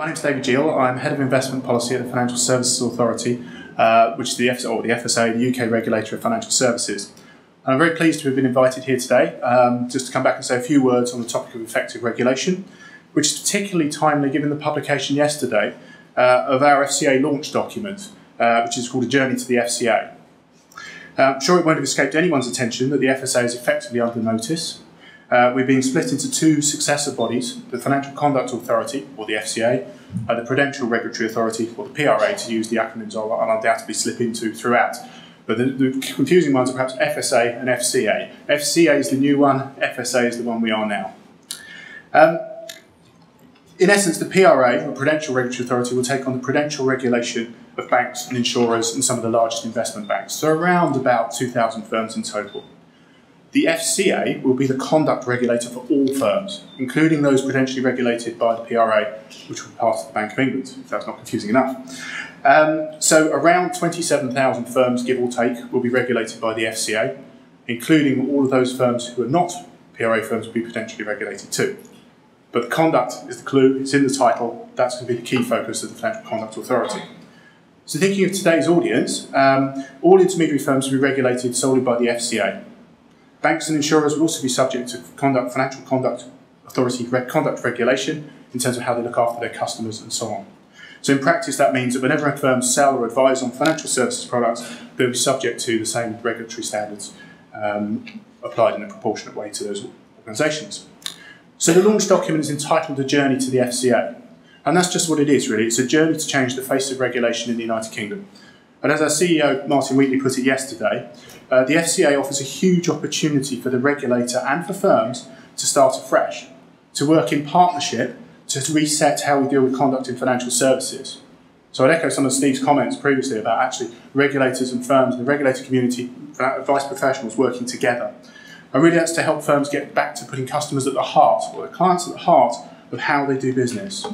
My name is David Geale. I'm Head of Investment Policy at the Financial Services Authority, which is the FSA, or the FSA, the UK regulator of financial services. And I'm very pleased to have been invited here today just to come back and say a few words on the topic of effective regulation, which is particularly timely given the publication yesterday of our FCA launch document, which is called A Journey to the FCA. I'm sure it won't have escaped anyone's attention that the FSA is effectively under notice. We're being split into two successor bodies, the Financial Conduct Authority, or the FCA, and the Prudential Regulatory Authority, or the PRA, to use the acronyms I'll undoubtedly slip into throughout. But the confusing ones are perhaps FSA and FCA. FCA is the new one, FSA is the one we are now. In essence, the PRA, or Prudential Regulatory Authority, will take on the prudential regulation of banks and insurers and some of the largest investment banks, so around about 2,000 firms in total. The FCA will be the conduct regulator for all firms, including those prudentially regulated by the PRA, which will be part of the Bank of England, if that's not confusing enough. So around 27,000 firms, give or take, will be regulated by the FCA, including all of those firms who are not PRA firms will be prudentially regulated too. But the conduct is the clue, it's in the title, that's going to be the key focus of the Financial Conduct Authority. So thinking of today's audience, all intermediary firms will be regulated solely by the FCA. Banks and insurers will also be subject to Financial Conduct Authority conduct regulation in terms of how they look after their customers and so on. So in practice, that means that whenever a firm sell or advise on financial services products, they'll be subject to the same regulatory standards applied in a proportionate way to those organisations. So the launch document is entitled A Journey to the FCA. And that's just what it is, really. It's a journey to change the face of regulation in the United Kingdom. And as our CEO, Martin Wheatley, put it yesterday, the FCA offers a huge opportunity for the regulator and for firms to start afresh, to work in partnership to reset how we deal with conduct in financial services. So I'd echo some of Steve's comments previously about actually regulators and firms and the regulator community, advice professionals working together. And really that's to help firms get back to putting customers at the heart, or the clients at the heart of how they do business.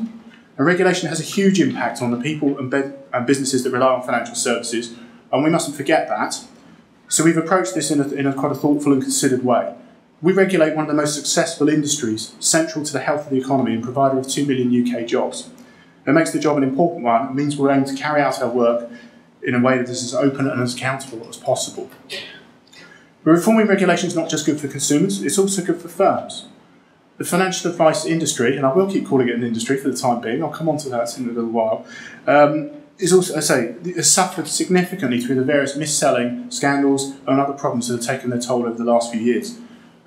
And regulation has a huge impact on the people and businesses that rely on financial services, and we mustn't forget that. So we've approached this in a quite a thoughtful and considered way. We regulate one of the most successful industries, central to the health of the economy and provider of 2 million UK jobs. It makes the job an important one. It means we're aiming to carry out our work in a way that is as open and as accountable as possible. But reforming regulation is not just good for consumers, it's also good for firms. The financial advice industry, and I will keep calling it an industry for the time being, I'll come on to that in a little while, is also, as I say, has suffered significantly through the various mis-selling scandals and other problems that have taken their toll over the last few years.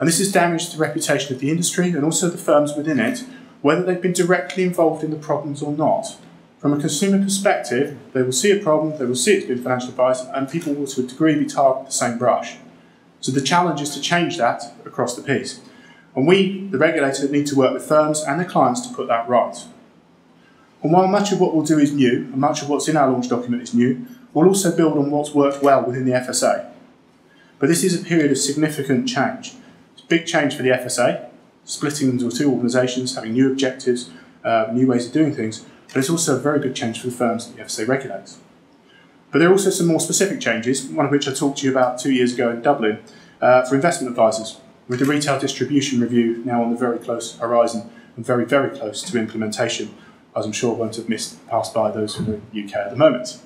And this has damaged the reputation of the industry and also the firms within it, whether they've been directly involved in the problems or not. From a consumer perspective, they will see a problem, they will see it's been financial advice, and people will to a degree be tarred with the same brush. So the challenge is to change that across the piece. And we, the regulator, need to work with firms and their clients to put that right. And while much of what we'll do is new, and much of what's in our launch document is new, we'll also build on what's worked well within the FSA. But this is a period of significant change. It's a big change for the FSA, splitting into two organisations, having new objectives, new ways of doing things, but it's also a very big change for the firms that the FSA regulates. But there are also some more specific changes, one of which I talked to you about 2 years ago in Dublin, for investment advisors, with the retail distribution review now on the very close horizon and very, very close to implementation, as I'm sure won't have passed by those from the UK at the moment. So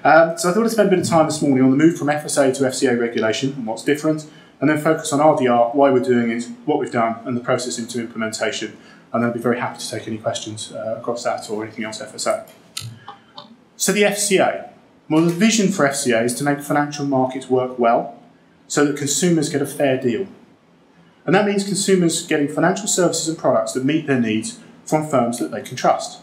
I thought I'd spend a bit of time this morning on the move from FSA to FCA regulation and what's different, and then focus on RDR, why we're doing it, what we've done, and the process into implementation. And I'll be very happy to take any questions across that or anything else FSA. So the FCA. Well, the vision for FCA is to make financial markets work well so that consumers get a fair deal. And that means consumers getting financial services and products that meet their needs from firms that they can trust.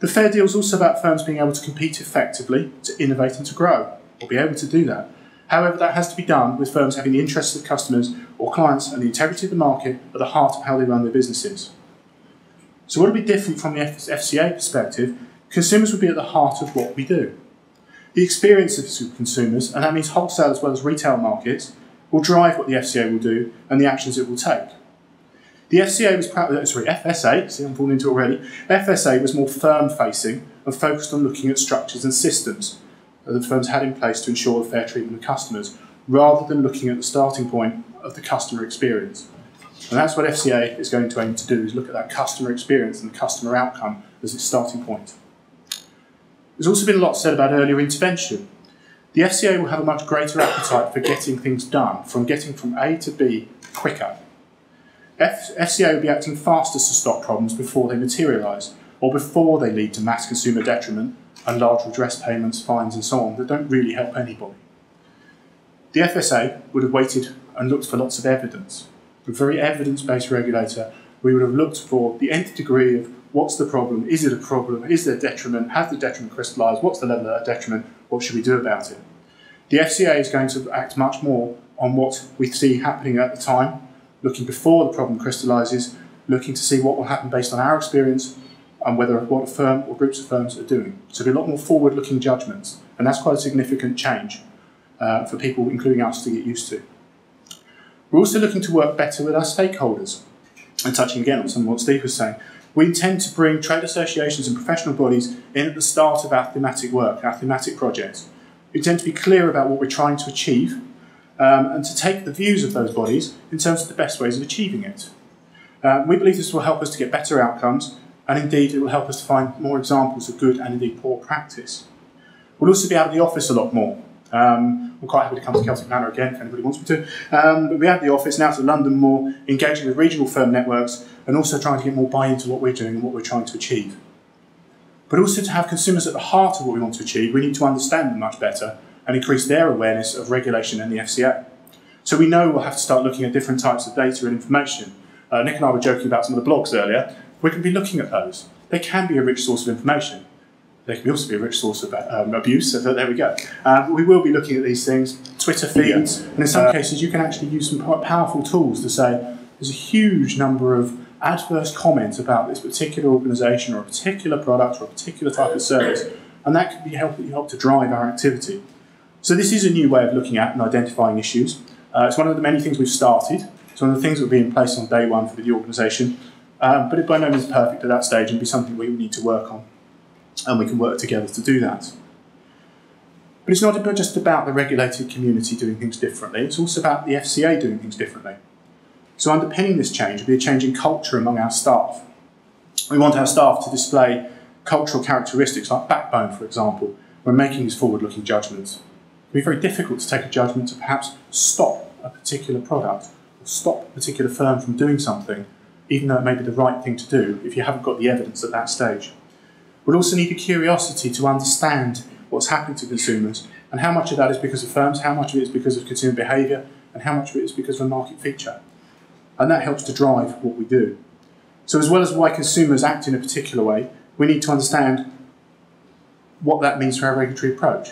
The fair deal is also about firms being able to compete effectively, to innovate and to grow, or be able to do that. However, that has to be done with firms having the interests of customers or clients and the integrity of the market at the heart of how they run their businesses. So what will be different from the FCA perspective? Consumers will be at the heart of what we do. The experience of consumers, and that means wholesale as well as retail markets, will drive what the FCA will do and the actions it will take. The FSA, see I'm falling into it already, FSA was more firm-facing and focused on looking at structures and systems that the firms had in place to ensure the fair treatment of customers, rather than looking at the starting point of the customer experience. And that's what FCA is going to aim to do, is look at that customer experience and the customer outcome as its starting point. There's also been a lot said about earlier intervention. The FCA will have a much greater appetite for getting things done, getting from A to B quicker. FCA will be acting faster to stop problems before they materialise, or before they lead to mass consumer detriment and large redress payments, fines and so on that don't really help anybody. The FSA would have waited and looked for lots of evidence. A very evidence-based regulator, we would have looked for the nth degree of what's the problem, is it a problem, is there detriment, has the detriment crystallised, what's the level of that detriment, what should we do about it? The FCA is going to act much more on what we see happening at the time, looking before the problem crystallises, looking to see what will happen based on our experience and what a firm or groups of firms are doing. So there'll be a lot more forward-looking judgments, and that's quite a significant change for people, including us, to get used to. We're also looking to work better with our stakeholders. And touching again on some of what Steve was saying, we intend to bring trade associations and professional bodies in at the start of our thematic work, our thematic projects. We intend to be clear about what we're trying to achieve and to take the views of those bodies in terms of the best ways of achieving it. We believe this will help us to get better outcomes, and indeed it will help us to find more examples of good and indeed poor practice. We'll also be out of the office a lot more. I'm quite happy to come to Celtic Manor again if anybody wants me to. But we're out of the office, now to London more, engaging with regional firm networks and also trying to get more buy-in to what we're doing and what we're trying to achieve. But also to have consumers at the heart of what we want to achieve, we need to understand them much better and increase their awareness of regulation and the FCA. So we know we'll have to start looking at different types of data and information. Nick and I were joking about some of the blogs earlier. We're going to be looking at those. They can be a rich source of information. They can also be a rich source of abuse, so there we go. We will be looking at these things, Twitter feeds, and in some cases you can actually use some quite powerful tools to say there's a huge number of adverse comments about this particular organisation or a particular product or a particular type of service, and that could be help to drive our activity. So this is a new way of looking at and identifying issues. It's one of the many things we've started. It's one of the things that will be in place on day one for the organisation, but it by no means perfect at that stage and be something we need to work on. And we can work together to do that. But it's not just about the regulated community doing things differently, it's also about the FCA doing things differently. So underpinning this change will be a change in culture among our staff. We want our staff to display cultural characteristics like backbone, for example, when making these forward-looking judgments. It will be very difficult to take a judgment to perhaps stop a particular product or stop a particular firm from doing something, even though it may be the right thing to do if you haven't got the evidence at that stage. We'll also need the curiosity to understand what's happening to consumers and how much of that is because of firms, how much of it is because of consumer behaviour, and how much of it is because of a market feature. And that helps to drive what we do. So as well as why consumers act in a particular way, we need to understand what that means for our regulatory approach.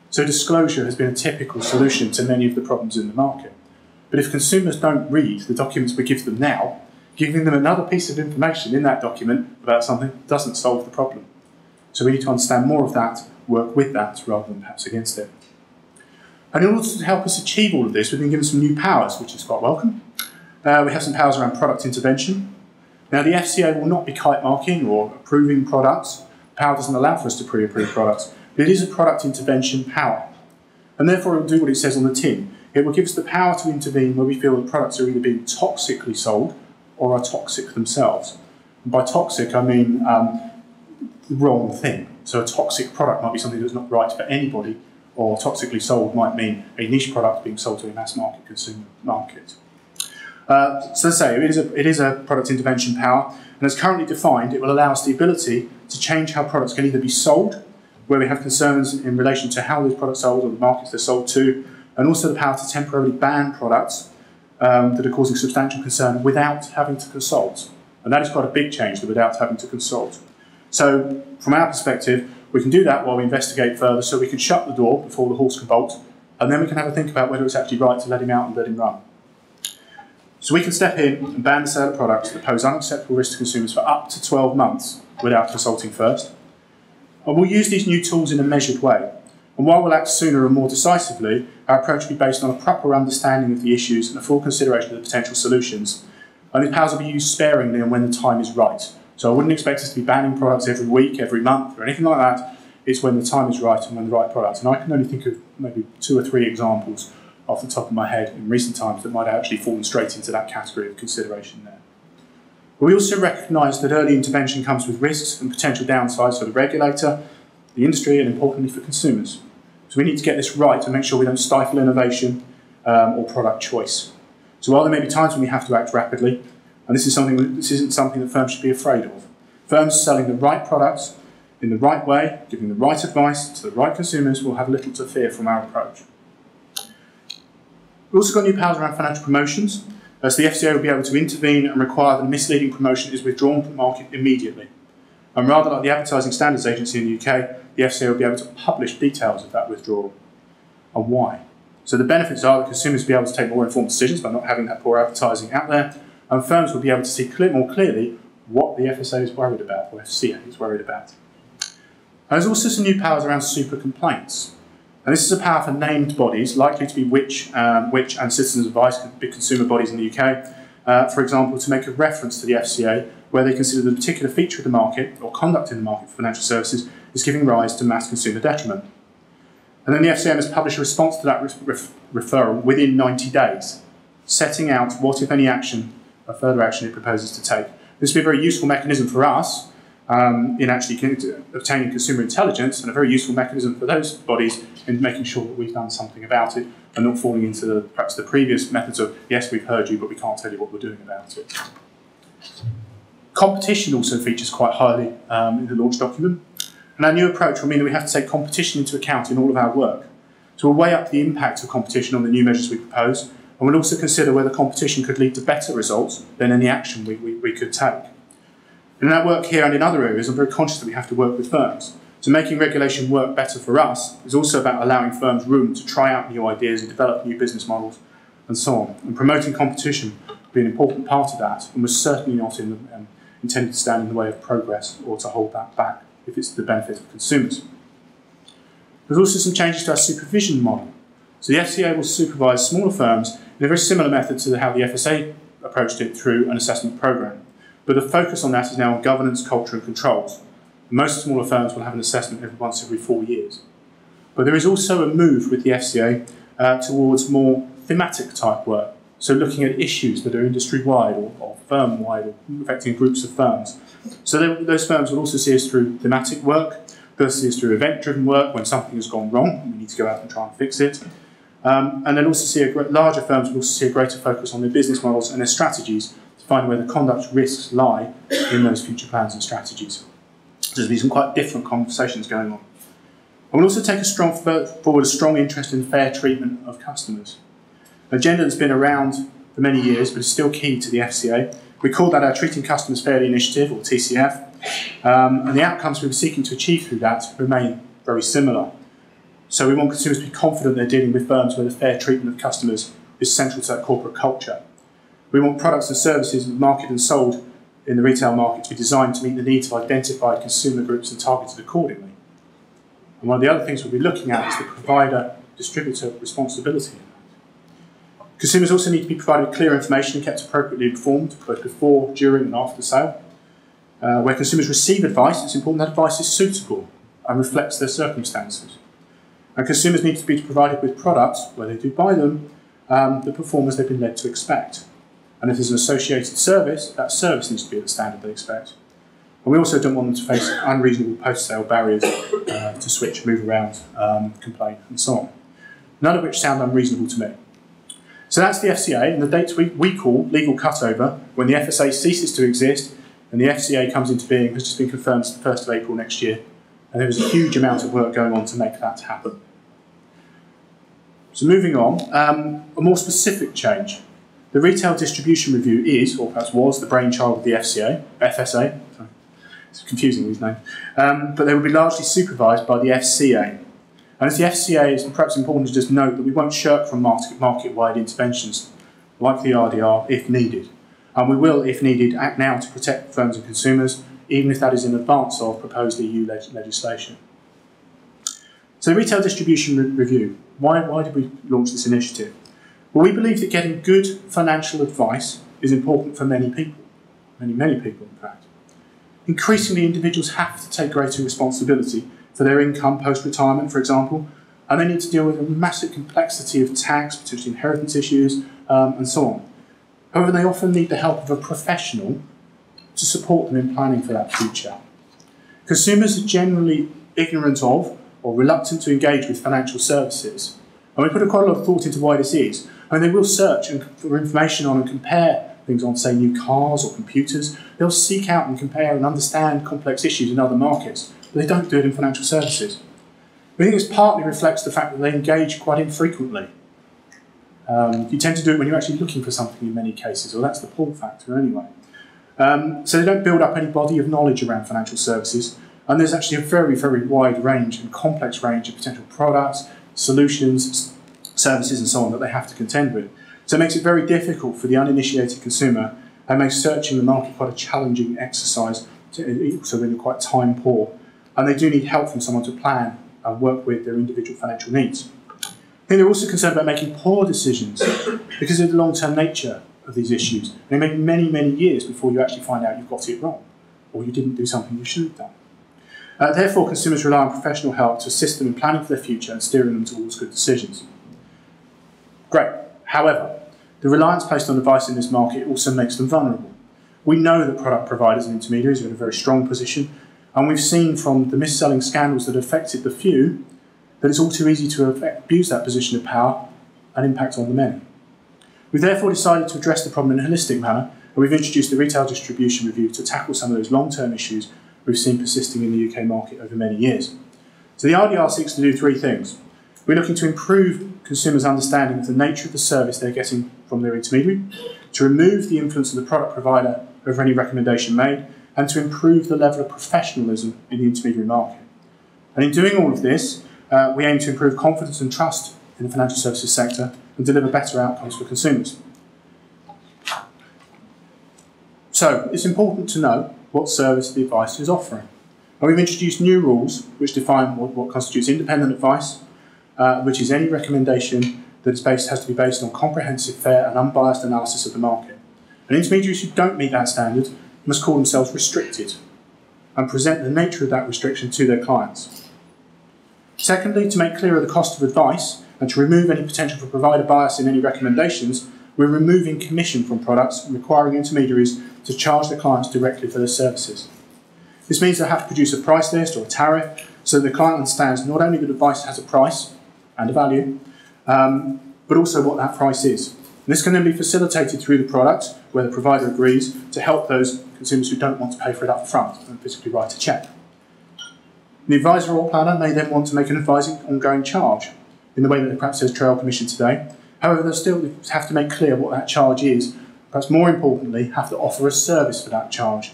So disclosure has been a typical solution to many of the problems in the market. But if consumers don't read the documents we give them now, giving them another piece of information in that document about something doesn't solve the problem. So we need to understand more of that, work with that, rather than perhaps against it. And in order to help us achieve all of this, we've been given some new powers, which is quite welcome. We have some powers around product intervention. Now, the FCA will not be kite marking or approving products. The power doesn't allow for us to pre-approve products, but it is a product intervention power. And therefore, it will do what it says on the tin. It will give us the power to intervene where we feel that products are either being toxically sold or are toxic themselves. And by toxic, I mean the wrong thing. So a toxic product might be something that's not right for anybody, or toxically sold might mean a niche product being sold to a mass market consumer market. So let's say it is a product intervention power, and as currently defined, it will allow us the ability to change how products can either be sold, where we have concerns in relation to how those products are sold or the markets they're sold to, and also the power to temporarily ban products that are causing substantial concern without having to consult. And that is quite a big change, without having to consult. So from our perspective, we can do that while we investigate further, so we can shut the door before the horse can bolt, and then we can have a think about whether it's actually right to let him out and let him run. So we can step in and ban the sale of products that pose unacceptable risk to consumers for up to 12 months without consulting first. And we'll use these new tools in a measured way. And while we'll act sooner and more decisively, our approach will be based on a proper understanding of the issues and a full consideration of the potential solutions. And these powers will be used sparingly and when the time is right. So I wouldn't expect us to be banning products every week, every month, or anything like that. It's when the time is right and when the right products. And I can only think of maybe 2 or 3 examples off the top of my head in recent times that might have actually fallen straight into that category of consideration there. But we also recognise that early intervention comes with risks and potential downsides for the regulator, the industry, and importantly for consumers. So we need to get this right to make sure we don't stifle innovation or product choice. So while there may be times when we have to act rapidly, and this isn't something that firms should be afraid of. Firms selling the right products in the right way, giving the right advice to the right consumers will have little to fear from our approach. We've also got new powers around financial promotions. So the FCA will be able to intervene and require that a misleading promotion is withdrawn from the market immediately. And rather like the Advertising Standards Agency in the UK, the FCA will be able to publish details of that withdrawal and why. So the benefits are that consumers will be able to take more informed decisions by not having that poor advertising out there, and firms will be able to see more clearly what the FSA is worried about, or FCA is worried about. And there's also some new powers around super complaints. And this is a power for named bodies, likely to be which and citizens' advice, consumer bodies in the UK, for example, to make a reference to the FCA where they consider the particular feature of the market or conduct in the market for financial services is giving rise to mass consumer detriment. And then the FCA must publish a response to that referral within 90 days, setting out what, if any, action or further action it proposes to take. This will be a very useful mechanism for us in actually obtaining consumer intelligence, and a very useful mechanism for those bodies in making sure that we've done something about it and not falling into perhaps the previous methods of, yes, we've heard you, but we can't tell you what we're doing about it. Competition also features quite highly in the launch document. And our new approach will mean that we have to take competition into account in all of our work. So we'll weigh up the impact of competition on the new measures we propose, and we'll also consider whether competition could lead to better results than any action we could take. And in our work here and in other areas, I'm very conscious that we have to work with firms. So making regulation work better for us is also about allowing firms room to try out new ideas and develop new business models and so on. And promoting competition will be an important part of that, and was certainly not intended to stand in the way of progress or to hold that back if it's to the benefit of consumers. There's also some changes to our supervision model. So the FCA will supervise smaller firms in a very similar method to how the FSA approached it through an assessment programme. But the focus on that is now on governance, culture and controls. Most smaller firms will have an assessment once every 4 years. But there is also a move with the FCA towards more thematic type work. So looking at issues that are industry-wide or firm-wide or affecting groups of firms. So those firms will also see us through thematic work. They'll see us through event-driven work when something has gone wrong and we need to go out and try and fix it. And they'll also see larger firms will also see a greater focus on their business models and their strategies to find where the conduct risks lie in those future plans and strategies. So there's been some quite different conversations going on. And we'll also take forward a strong interest in fair treatment of customers. An agenda that's been around for many years, but is still key to the FCA. We call that our Treating Customers Fairly initiative, or TCF, and the outcomes we were seeking to achieve through that remain very similar. So we want consumers to be confident they're dealing with firms where the fair treatment of customers is central to that corporate culture. We want products and services marketed and sold in the retail market to be designed to meet the needs of identified consumer groups and targeted accordingly. And one of the other things we'll be looking at is the provider-distributor responsibility. Consumers also need to be provided clear information and kept appropriately informed, both before, during and after sale. Where consumers receive advice, it's important that advice is suitable and reflects their circumstances. And consumers need to be provided with products, where they do buy them, that perform as they've been led to expect. And if there's an associated service, that service needs to be at the standard they expect. And we also don't want them to face unreasonable post-sale barriers to switch, move around, complain, and so on. None of which sound unreasonable to me. So that's the FCA, and the date we call legal cutover, when the FSA ceases to exist and the FCA comes into being, has just been confirmed to the 1st of April next year. And there is a huge amount of work going on to make that happen. So moving on, a more specific change. The Retail Distribution Review is, or perhaps was, the brainchild of the FSA. Sorry. It's confusing, these names. But they will be largely supervised by the FCA. And as the FCA, it's perhaps important to just note that we won't shirk from market-wide interventions, like the RDR, if needed. And we will, if needed, act now to protect firms and consumers, even if that is in advance of proposed EU legislation. So the Retail Distribution Review, why did we launch this initiative? Well, we believe that getting good financial advice is important for many people, many people in fact. Increasingly, individuals have to take greater responsibility for their income post-retirement, for example, and they need to deal with a massive complexity of tax, potentially inheritance issues, and so on. However, they often need the help of a professional to support them in planning for that future. Consumers are generally ignorant of or reluctant to engage with financial services. And we put quite a lot of thought into why this is. I mean, they will search for information on and compare things on, say, new cars or computers. They'll seek out and compare and understand complex issues in other markets, but they don't do it in financial services. We think this partly reflects the fact that they engage quite infrequently. You tend to do it when you're actually looking for something in many cases, or that's the pull factor anyway. So they don't build up any body of knowledge around financial services, and there's actually a very, very wide range and complex range of potential products, solutions, services and so on that they have to contend with. So it makes it very difficult for the uninitiated consumer and makes searching the market quite a challenging exercise, so they're quite time poor. And they do need help from someone to plan and work with their individual financial needs. I think they're also concerned about making poor decisions because of the long-term nature of these issues. They may be many, many years before you actually find out you've got it wrong or you didn't do something you should have done. Therefore, consumers rely on professional help to assist them in planning for their future and steering them towards good decisions. Great. However, the reliance placed on advice in this market also makes them vulnerable. We know that product providers and intermediaries are in a very strong position, and we've seen from the mis-selling scandals that affected the few that it's all too easy to abuse that position of power and impact on the many. We've therefore decided to address the problem in a holistic manner, and we've introduced the Retail Distribution Review to tackle some of those long-term issues we've seen persisting in the UK market over many years. So the RDR seeks to do three things. We're looking to improve consumers' understanding of the nature of the service they're getting from their intermediary, to remove the influence of the product provider over any recommendation made, and to improve the level of professionalism in the intermediary market. And in doing all of this, we aim to improve confidence and trust in the financial services sector and deliver better outcomes for consumers. So it's important to know what service the advice is offering. And we've introduced new rules which define what constitutes independent advice, which is any recommendation that has to be based on comprehensive, fair and unbiased analysis of the market. And intermediaries who don't meet that standard must call themselves restricted and present the nature of that restriction to their clients. Secondly, to make clearer the cost of advice and to remove any potential for provider bias in any recommendations, we're removing commission from products and requiring intermediaries to charge their clients directly for their services. This means they have to produce a price list or a tariff so that the client understands not only that advice has a price and a value, but also what that price is. And this can then be facilitated through the product where the provider agrees to help those consumers who don't want to pay for it up front and physically write a cheque. The advisor or planner may then want to make an advising ongoing charge in the way that perhaps says trail commission today. However, they'll still have to make clear what that charge is. Perhaps more importantly, have to offer a service for that charge.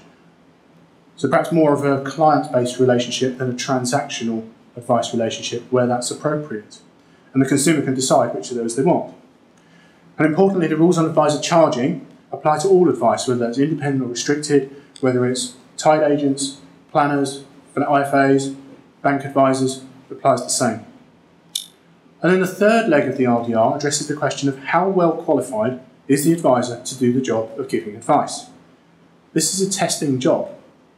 So perhaps more of a client-based relationship than a transactional advice relationship where that's appropriate. And the consumer can decide which of those they want. And importantly, the rules on advisor charging apply to all advice, whether that's independent or restricted, whether it's tied agents, planners, IFAs, bank advisors, it applies the same. And then the third leg of the RDR addresses the question of how well qualified is the advisor to do the job of giving advice. This is a testing job.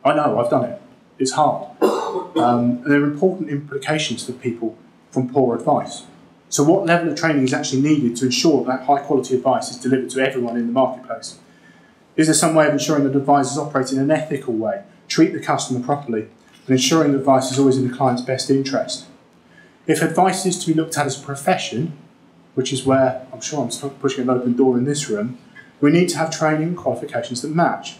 I know, I've done it. It's hard. And there are important implications for people from poor advice. So what level of training is actually needed to ensure that high quality advice is delivered to everyone in the marketplace? Is there some way of ensuring that advisors operate in an ethical way, treat the customer properly, and ensuring that advice is always in the client's best interest? If advice is to be looked at as a profession, which is where I'm sure I'm pushing an open door in this room, we need to have training and qualifications that match.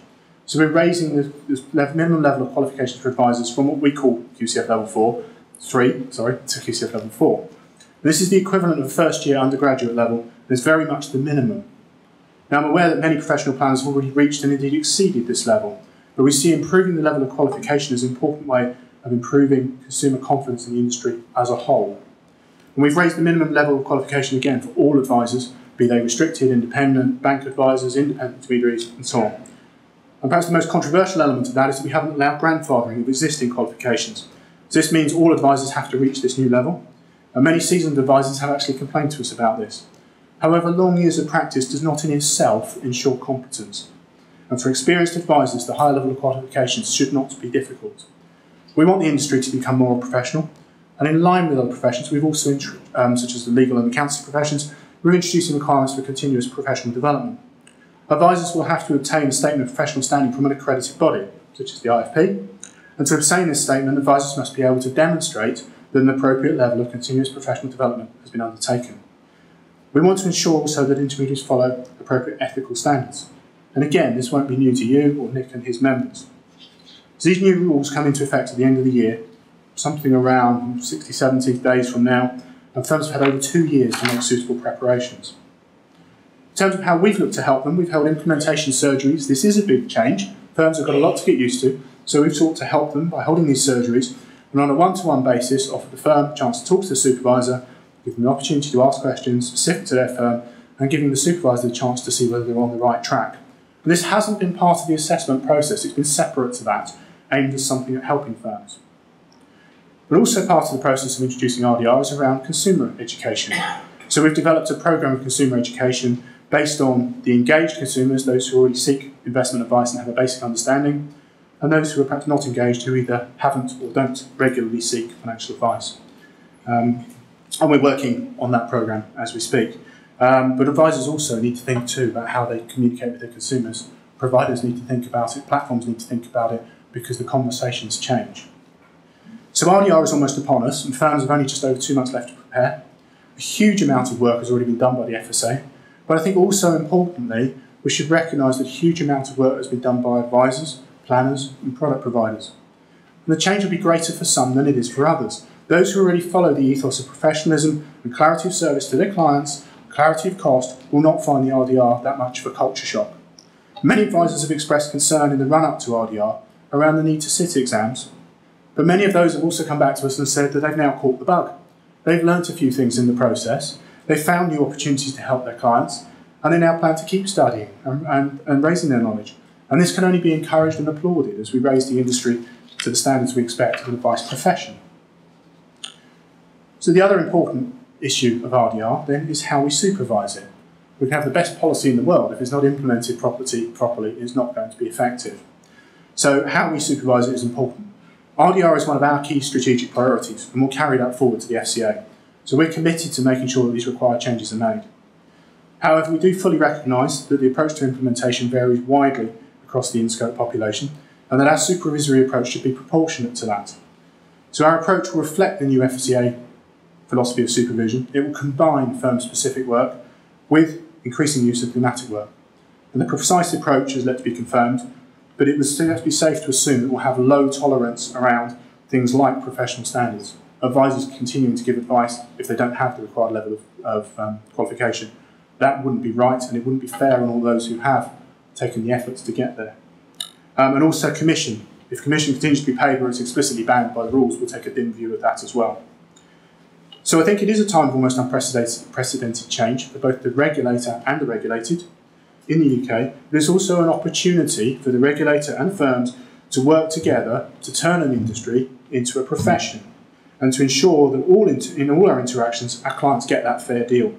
So we're raising the minimum level of qualifications for advisors from what we call QCF level 3 to QCF level 4. This is the equivalent of a first-year undergraduate level, and it's very much the minimum. Now, I'm aware that many professional planners have already reached and indeed exceeded this level, but we see improving the level of qualification as an important way of improving consumer confidence in the industry as a whole. And we've raised the minimum level of qualification again for all advisors, be they restricted, independent, bank advisors, independent intermediaries, and so on. And perhaps the most controversial element of that is that we haven't allowed grandfathering of existing qualifications. So this means all advisors have to reach this new level, and many seasoned advisors have actually complained to us about this. However, long years of practice does not in itself ensure competence. And for experienced advisors, the higher level of qualifications should not be difficult. We want the industry to become more professional, and in line with other professions, we've also, such as the legal and accounting professions, we're introducing requirements for continuous professional development. Advisors will have to obtain a statement of professional standing from an accredited body, such as the IFP, and to obtain this statement, advisors must be able to demonstrate that an appropriate level of continuous professional development has been undertaken. We want to ensure also that intermediaries follow appropriate ethical standards. And again, this won't be new to you or Nick and his members. So these new rules come into effect at the end of the year, something around 60, 70 days from now, and firms have had over 2 years to make suitable preparations. In terms of how we've looked to help them, we've held implementation surgeries. This is a big change. Firms have got a lot to get used to, so we've sought to help them by holding these surgeries and on a one-to-one basis offer the firm a chance to talk to the supervisor, give them the opportunity to ask questions specific to their firm, and giving the supervisor the chance to see whether they're on the right track. And this hasn't been part of the assessment process, it's been separate to that, aimed as something at helping firms. But also part of the process of introducing RDR is around consumer education. So we've developed a programme of consumer education based on the engaged consumers, those who already seek investment advice and have a basic understanding, and those who are perhaps not engaged, who either haven't or don't regularly seek financial advice. And we're working on that programme as we speak. But advisors also need to think too about how they communicate with their consumers. Providers need to think about it, platforms need to think about it, because the conversations change. So RDR is almost upon us, and firms have only just over 2 months left to prepare. A huge amount of work has already been done by the FSA, but I think also importantly, we should recognise that a huge amount of work has been done by advisors, planners and product providers. And the change will be greater for some than it is for others. Those who already follow the ethos of professionalism and clarity of service to their clients, clarity of cost, will not find the RDR that much of a culture shock. Many advisors have expressed concern in the run-up to RDR around the need to sit exams, but many of those have also come back to us and said that they've now caught the bug. They've learnt a few things in the process, they've found new opportunities to help their clients, and they now plan to keep studying and raising their knowledge. And this can only be encouraged and applauded as we raise the industry to the standards we expect of an advice profession. So the other important issue of RDR then is how we supervise it. We can have the best policy in the world, if it's not implemented properly, it's not going to be effective. So how we supervise it is important. RDR is one of our key strategic priorities, and we'll carry that forward to the FCA. So we're committed to making sure that these required changes are made. However, we do fully recognise that the approach to implementation varies widely across the in-scope population, and that our supervisory approach should be proportionate to that. So our approach will reflect the new FSA philosophy of supervision. It will combine firm-specific work with increasing use of thematic work. And the precise approach is yet to be confirmed, but it would still have to be safe to assume that we'll have low tolerance around things like professional standards. Advisors continuing to give advice if they don't have the required level of qualification. That wouldn't be right, and it wouldn't be fair on all those who have taken the efforts to get there. And also commission. If commission continues to be paid where it's explicitly banned by the rules, we'll take a dim view of that as well. So I think it is a time of almost unprecedented change for both the regulator and the regulated in the UK. There's also an opportunity for the regulator and firms to work together to turn an industry into a profession and to ensure that in all our interactions, our clients get that fair deal.